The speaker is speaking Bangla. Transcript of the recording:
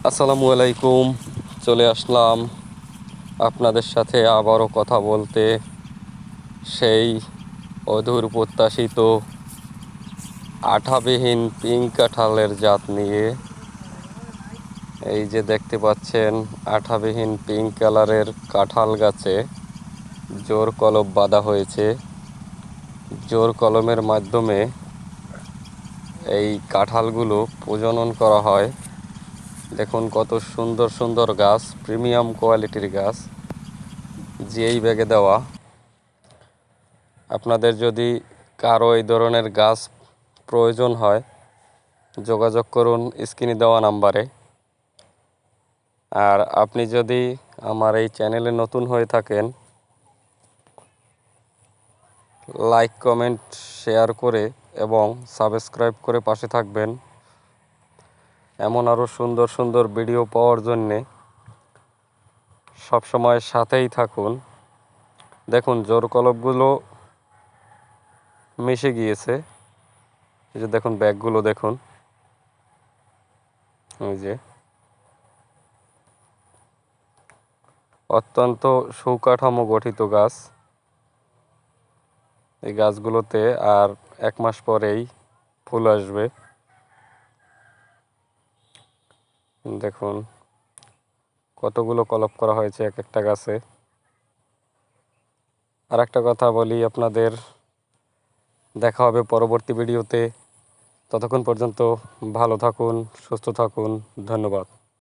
আসসালামু আলাইকুম। চলে আসলাম আপনাদের সাথে আবারও কথা বলতে, সেই অধুর প্রত্যাশিত আঠাবিহীন পিঙ্ক কাঁঠালের জাত নিয়ে। এই যে দেখতে পাচ্ছেন, আঠাবিহীন পিঙ্ক কালারের কাঁঠাল গাছে জোর কলম বাঁধা হয়েছে। জোর কলমের মাধ্যমে এই কাঁঠালগুলো প্রজনন করা হয়। দেখুন কত সুন্দর সুন্দর গাছ, প্রিমিয়াম কোয়ালিটির গাছ, যেই ব্যাগে দেওয়া। আপনাদের যদি কারো এই ধরনের গাছ প্রয়োজন হয়, যোগাযোগ করুন স্ক্রিনে দেওয়া নাম্বারে। আর আপনি যদি আমার এই চ্যানেলে নতুন হয়ে থাকেন, লাইক কমেন্ট শেয়ার করে এবং সাবস্ক্রাইব করে পাশে থাকবেন। এমন আরও সুন্দর সুন্দর ভিডিও পাওয়ার জন্যে সবসময় সাথেই থাকুন। দেখুন জোর কলমগুলো মিশে গিয়েছে। এই যে দেখুন ব্যাগগুলো দেখুন, এই যে অত্যন্ত সুকাঠামো গঠিত গাছ। এই গাছগুলোতে আর 1 মাস পরেই ফুল আসবে। দেখুন কতগুলো কলপ করা হয়েছে এক একটা গাছে। আর একটা কথা বলি আপনাদের, দেখা হবে পরবর্তী ভিডিওতে। ততক্ষণ পর্যন্ত ভালো থাকুন, সুস্থ থাকুন। ধন্যবাদ।